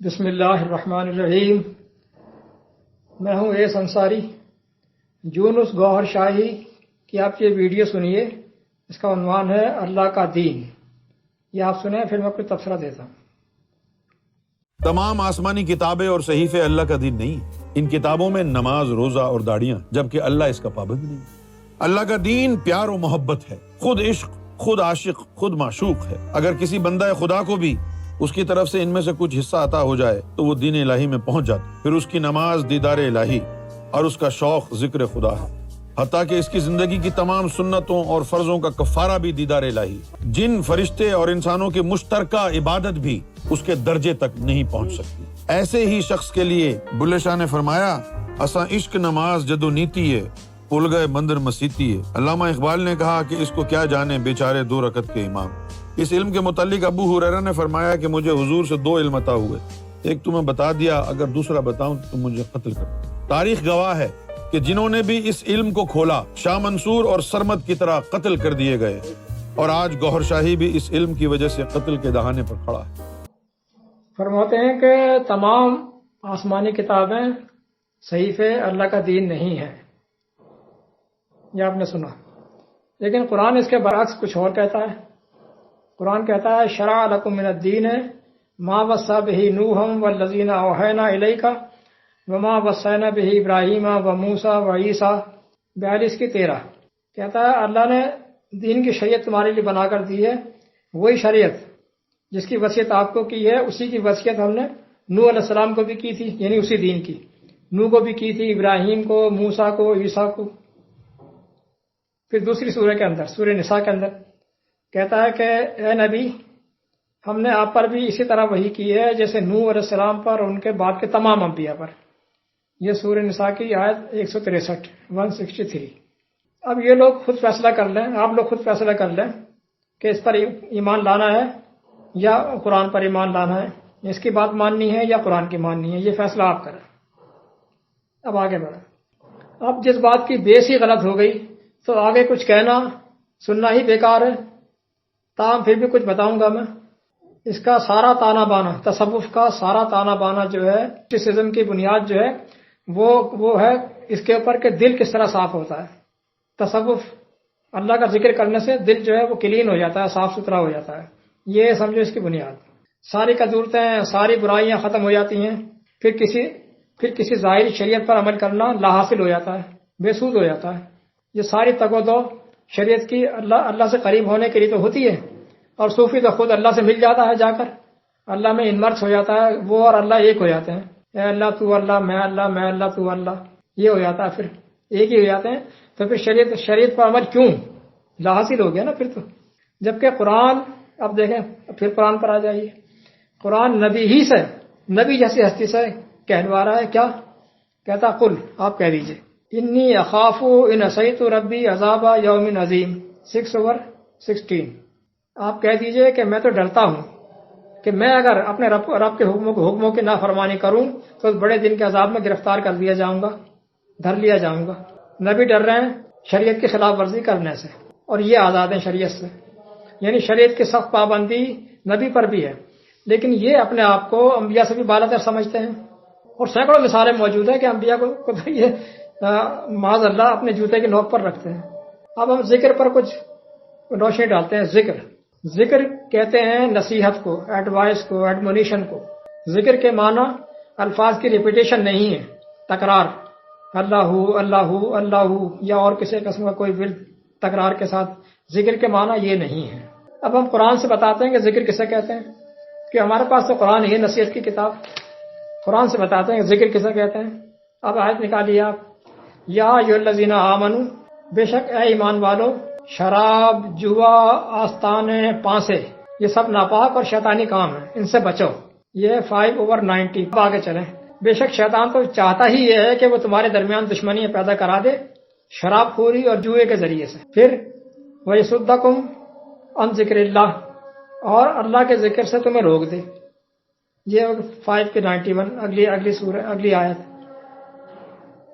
بسم اللہ الرحمن الرحیم۔ میں ہوں ایس انصاری۔ یونس گوہر شاہی کی آپ یہ ویڈیو سنیے، اس کا عنوان ہے اللہ کا دین۔ یہ آپ سنیں، پھر میں کوئی تبصرہ دیتا ہوں۔ تمام آسمانی کتابیں اور صحیفے اللہ کا دین نہیں، ان کتابوں میں نماز، روزہ اور داڑیاں، جبکہ اللہ اس کا پابند نہیں۔ اللہ کا دین پیار و محبت ہے، خود عشق، خود عاشق، خود معشوق ہے۔ اگر کسی بندہ خدا کو بھی اس کی طرف سے ان میں سے کچھ حصہ عطا ہو جائے تو وہ دین الہی میں پہنچ جاتا، پھر اس کی نماز دیدار الہی اور اس کا شوق ذکر خدا ہے، حتیٰ کہ اس کی زندگی کی تمام سنتوں اور فرضوں کا کفارہ بھی دیدار الہی۔ جن، فرشتے اور انسانوں کی مشترکہ عبادت بھی اس کے درجے تک نہیں پہنچ سکتی۔ ایسے ہی شخص کے لیے بلے شاہ نے فرمایا، اساں عشق نماز جدو نیتی ہے، پل گئے مندر مسیتی ہے۔ علامہ اقبال نے کہا کہ اس کو کیا جانے بیچارے 2 رکعت کے امام۔ اس علم کے متعلق ابو ہریرہ نے فرمایا کہ مجھے حضور سے 2 علم عطا ہوئے، ایک تمہیں بتا دیا، اگر دوسرا بتاؤں تو مجھے قتل کر۔ تاریخ گواہ ہے کہ جنہوں نے بھی اس علم کو کھولا، شاہ منصور اور سرمد کی طرح قتل کر دیے گئے، اور آج گوہر شاہی بھی اس علم کی وجہ سے قتل کے دہانے پر کھڑا ہے۔ فرماتے ہیں کہ تمام آسمانی کتابیں، صحیفے اللہ کا دین نہیں ہے، یہ آپ نے سنا۔ لیکن قرآن اس کے برعکس کچھ اور کہتا ہے۔ قرآن کہتا ہے، شرع لکم من الدین ما وصی بہ نوحا والذین اوحینا الیک وما وصینا بہ ابراہیم وموسیٰ وعیسیٰ 42 کی 13 کہتا ہے اللہ نے دین کی شریعت تمہارے لیے بنا کر دی ہے، وہی شریعت جس کی وصیت آپ کو کی ہے، اسی کی وصیت ہم نے نوح علیہ السلام کو بھی کی تھی، یعنی اسی دین کی۔ نوح کو بھی کی تھی، ابراہیم کو، موسیٰ کو، عیسیٰ کو۔ پھر دوسری سورہ کے اندر، سورہ نساء کے اندر کہتا ہے کہ اے نبی، ہم نے آپ پر بھی اسی طرح وحی کی ہے جیسے نوح علیہ السلام پر اور ان کے بعد کے تمام انبیاء پر۔ یہ سورہ نساء کی آیت 163 163۔ اب یہ لوگ خود فیصلہ کر لیں، آپ لوگ خود فیصلہ کر لیں کہ اس پر ایمان لانا ہے یا قرآن پر ایمان لانا ہے، اس کی بات ماننی ہے یا قرآن کی ماننی ہے، یہ فیصلہ آپ کریں۔ اب آگے بڑھیں۔ اب جس بات کی بیس ہی غلط ہو گئی تو آگے کچھ کہنا، سننا ہی بیکار ہے۔ تاہم پھر بھی کچھ بتاؤں گا میں۔ اس کا سارا تانا بانا، تصوف کا سارا تانا بانا جو ہے، مسٹیسزم کی بنیاد جو ہے وہ ہے اس کے اوپر کہ دل کس طرح صاف ہوتا ہے۔ تصوف، اللہ کا ذکر کرنے سے دل جو ہے وہ کلین ہو جاتا ہے، صاف ستھرا ہو جاتا ہے، یہ سمجھو اس کی بنیاد۔ ساری قدورتیں، ساری برائیاں ختم ہو جاتی ہیں، پھر کسی ظاہری شریعت پر عمل کرنا لا حاصل ہو جاتا ہے، بے سود ہو جاتا ہے۔ یہ ساری تگ و دو شریعت کی اللہ سے قریب ہونے کے لیے تو ہوتی ہے، اور صوفی تو خود اللہ سے مل جاتا ہے، جا کر اللہ میں انمرج ہو جاتا ہے، وہ اور اللہ ایک ہو جاتے ہیں۔ اے اللہ تو اللہ، میں اللہ تو اللہ، یہ ہو جاتا ہے، پھر ایک ہی ہو جاتے ہیں۔ تو پھر شریعت پر عمل کیوں؟ لا حاصل ہو گیا نا پھر تو۔ جبکہ قرآن، اب دیکھیں پھر قرآن پر آ جائیے، قرآن نبی ہی سے، نبی جیسی ہستی سے کہلوا رہا ہے، کیا کہتا؟ قل، آپ کہہ دیجئے، انی اخاف ان عصیت ربی عذاب یوم عظیم 6/16۔ آپ کہہ دیجئے کہ میں تو ڈرتا ہوں کہ میں اگر اپنے رب کے حکموں کی نافرمانی کروں تو بڑے دن کے عذاب میں گرفتار کر لیا جاؤں گا، دھر لیا جاؤں گا۔ نبی ڈر رہے ہیں شریعت کی خلاف ورزی کرنے سے، اور یہ آزاد ہیں شریعت سے، یعنی شریعت کی سخت پابندی نبی پر بھی ہے، لیکن یہ اپنے آپ کو انبیاء سے بھی بالاتر سمجھتے ہیں۔ اور سینکڑوں مثالیں موجود ہیں کہ انبیاء کو یہ معاذ اللہ اپنے جوتے کی نوک پر رکھتے ہیں۔ اب ہم ذکر پر کچھ روشنی ڈالتے ہیں۔ ذکر کہتے ہیں نصیحت کو، ایڈوائس کو، ایڈمونیشن کو۔ ذکر کے معنی الفاظ کی ریپیٹیشن نہیں ہے، تکرار، اللہ اللہ اللہ یا اور کسی قسم کا کوئی ورد تکرار کے ساتھ۔ ذکر کے معنی یہ نہیں ہے۔ اب ہم قرآن سے بتاتے ہیں کہ ذکر کسے کہتے ہیں، کہ ہمارے پاس تو قرآن ہے، نصیحت کی کتاب۔ قرآن سے بتاتے ہیں کہ ذکر کسے کہتے ہیں۔ اب آیت نکالیے آپ، یا ایھا الذین آمنوا، بے شک اے ایمان والو، شراب، جوا، آستانے، پانسے، یہ سب ناپاک اور شیطانی کام ہیں، ان سے بچو۔ یہ 5/90۔ اب آگے چلیں۔ بے شک شیطان تو چاہتا ہی یہ ہے کہ وہ تمہارے درمیان دشمنی پیدا کرا دے، شراب خوری اور جوئے کے ذریعے سے۔ پھر وَيَصُدَّكُمْ عَنْ ذِكْرِ اللَّهِ، اور اللہ کے ذکر سے تمہیں روک دے۔ یہ 5/91، اگلی سورہ، اگلی آیت۔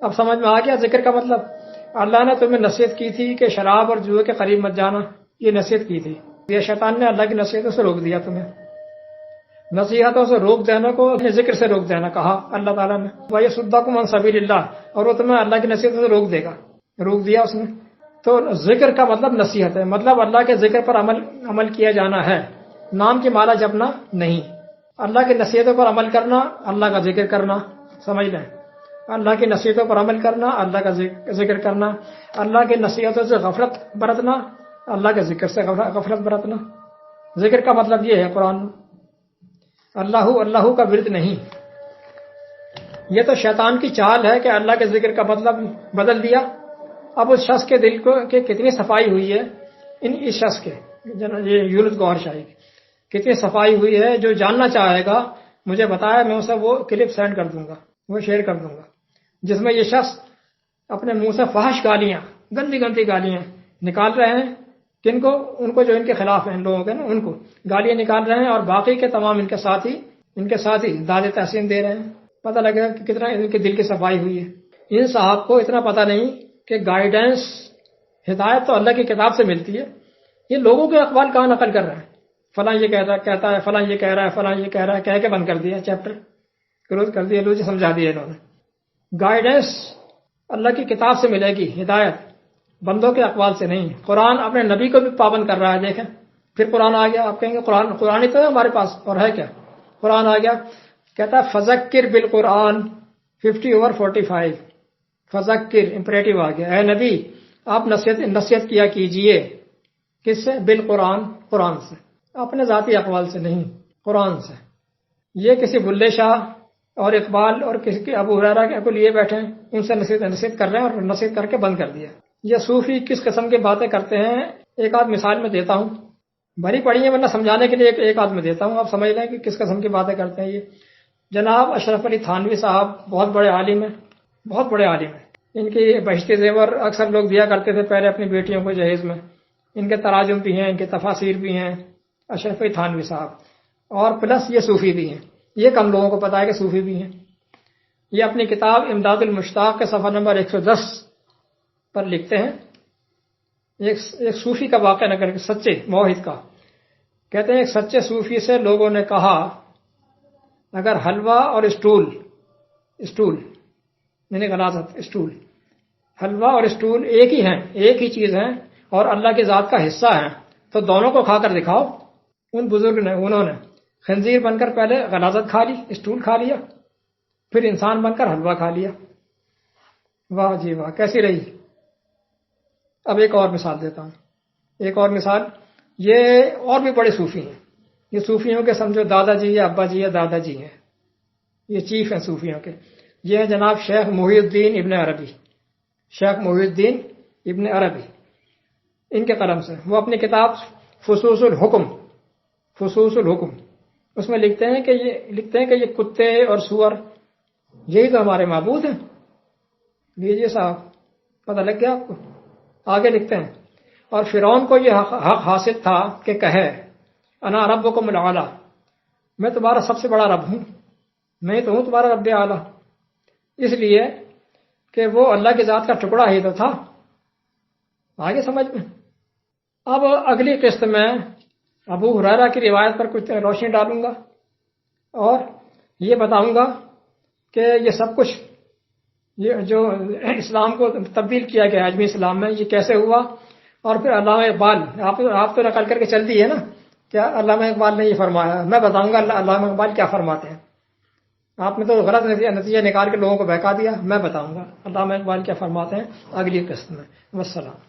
اب سمجھ میں آ گیا ذکر کا مطلب؟ اللہ نے تمہیں نصیحت کی تھی کہ شراب اور جوئے کے قریب مت جانا، یہ نصیحت کی تھی۔ یہ شیطان نے اللہ کی نصیحتوں سے روک دیا تمہیں۔ نصیحتوں سے روک دینے کو ذکر سے روک دینا کہا اللہ تعالیٰ نے. وَيَصُدَّكُمْ عَنْ سَبِيلِ اللَّهِ، اور وہ تمہیں اللہ کی نصیحتوں سے روک دے گا، روک دیا اس نے. تو ذکر کا مطلب نصیحت ہے، مطلب اللہ کے ذکر پر عمل کیا جانا ہے، نام کی مالا جپنا نہیں. اللہ کی نصیحتوں پر عمل کرنا، اللہ کا ذکر کرنا، سمجھ لیں. اللہ کی نصیحتوں پر عمل کرنا، اللہ کا ذکر کرنا. اللہ کی نصیحتوں سے غفلت برتنا، اللہ کے ذکر سے غفلت برتنا. ذکر کا مطلب یہ ہے قرآن. اللہ کا ورد نہیں. یہ تو شیطان کی چال ہے کہ اللہ کے ذکر کا مطلب بدل دیا. اب اس شخص کے دل کو کہ کتنی صفائی ہوئی ہے، اس شخص کے یونس گوہر شاہی کتنی صفائی ہوئی ہے. جو جاننا چاہے گا مجھے بتایا، میں اسے وہ کلپ سینڈ کر دوں گا، وہ شیئر کر دوں گا، جس میں یہ شخص اپنے منہ سے فحش گالیاں، گندی گندی گالیاں نکال رہے ہیں. کن کو؟ ان کو جو ان کے خلاف ہیں، ان لوگوں کے نا، ان کو گالیاں نکال رہے ہیں، اور باقی کے تمام ان کے ساتھی داد تحسین دے رہے ہیں. پتہ لگے گا کہ کتنا ان کے دل کی صفائی ہوئی ہے. ان صاحب کو اتنا پتہ نہیں کہ گائیڈنس، ہدایت تو اللہ کی کتاب سے ملتی ہے. یہ لوگوں کے اقوال کہاں نقل کر رہے ہیں. فلاں یہ کہتا ہے، فلاں یہ کہہ رہا ہے، فلاں یہ کہہ رہا ہے، کہہ کے بند کر دیا، چیپٹر کلوز کر دیا. لو جی سمجھا دیا انہوں نے. گائیڈنس اللہ کی کتاب سے ملے گی، ہدایت بندوں کے اقوال سے نہیں. قرآن اپنے نبی کو بھی پابند کر رہا ہے. دیکھیں پھر قرآن آ گیا. آپ کہیں گے قرآن ہی تو ہے ہمارے پاس، اور ہے کیا؟ قرآن آ گیا، کہتا ہے فذکر بالقرآن 50/45. فذکر امپریٹیو آ گیا. اے نبی آپ نصیحت کیا کیجئے. کس سے؟ بالقرآن، قرآن سے، اپنے ذاتی اقوال سے نہیں، قرآن سے. یہ کسی بلے شاہ اور اقبال اور کسی کے ابو ہریرہ کو لیے بیٹھے ہیں، ان سے نصیحت کر رہے ہیں، اور نصیحت کر کے بند کر دیا. یہ صوفی کس قسم کی باتیں کرتے ہیں. ایک آدھ مثال میں دیتا ہوں، بھری پڑی ہے ورنہ سمجھانے کے لیے ایک آدھ میں دیتا ہوں، آپ سمجھ لیں کہ کس قسم کی باتیں کرتے ہیں. یہ جناب اشرف علی تھانوی صاحب بہت بڑے عالم ہیں، بہت بڑے عالم ہیں. ان کی بہشتی زیور اکثر لوگ دیا کرتے تھے پہلے اپنی بیٹیوں کو جہیز میں. ان کے تراجم بھی ہیں، ان کے تفاسیر بھی ہیں اشرف علی تھانوی صاحب، اور پلس یہ صوفی بھی ہیں. یہ کم لوگوں کو پتا ہے کہ صوفی بھی ہیں. یہ اپنی کتاب امداد المشتاق کے صفحہ نمبر 110 پر لکھتے ہیں ایک صوفی کا واقعہ نقل کر، سچے موحد کا. کہتے ہیں ایک سچے صوفی سے لوگوں نے کہا اگر حلوہ اور اسٹول یعنی غلاظت، اسٹول، حلوہ اور اسٹول ایک ہی ہیں، ایک ہی چیز ہیں، اور اللہ کی ذات کا حصہ ہیں، تو دونوں کو کھا کر دکھاؤ. ان بزرگ نے، انہوں نے خنزیر بن کر پہلے غلاظت کھا لی، اسٹول کھا لیا، پھر انسان بن کر حلوہ کھا لیا. واہ جی واہ، کیسی رہی. اب ایک اور مثال دیتا ہوں، ایک اور مثال. یہ اور بھی بڑے صوفی ہیں. یہ صوفیوں کے سمجھو دادا جی یا ابا جی یا دادا جی ہیں، یہ چیف ہیں صوفیوں کے. یہ ہیں جناب شیخ محی الدین ابن عربی. شیخ محی الدین ابن عربی، ان کے قلم سے وہ اپنی کتاب فصوص الحکم اس میں لکھتے ہیں کہ یہ کتے اور سور یہی تو ہمارے معبود ہیں. لیجیے صاحب، پتہ لگ گیا آپ کو. آگے لکھتے ہیں اور فرعون کو یہ حق حاصل تھا کہ کہے انا ربکم الاعلی، میں تمہارا سب سے بڑا رب ہوں، میں تو ہوں تمہارا رب اعلیٰ. اس لیے کہ وہ اللہ کی ذات کا ٹکڑا ہی تو تھا. آگے سمجھ میں. اب اگلی قسط میں ابو ہریرہ کی روایت پر کچھ روشنی ڈالوں گا اور یہ بتاؤں گا کہ یہ سب کچھ، یہ جو اسلام کو تبدیل کیا گیا عجمی اسلام میں، یہ کیسے ہوا. اور پھر علامہ اقبال، آپ تو نقل کر کے چل دی ہے نا، کیا علامہ اقبال نے یہ فرمایا. میں بتاؤں گا علامہ اقبال کیا فرماتے ہیں. آپ نے تو غلط نتیجہ نکال کے لوگوں کو بہکا دیا. میں بتاؤں گا علامہ اقبال کیا فرماتے ہیں اگلی قسط میں. والسلام.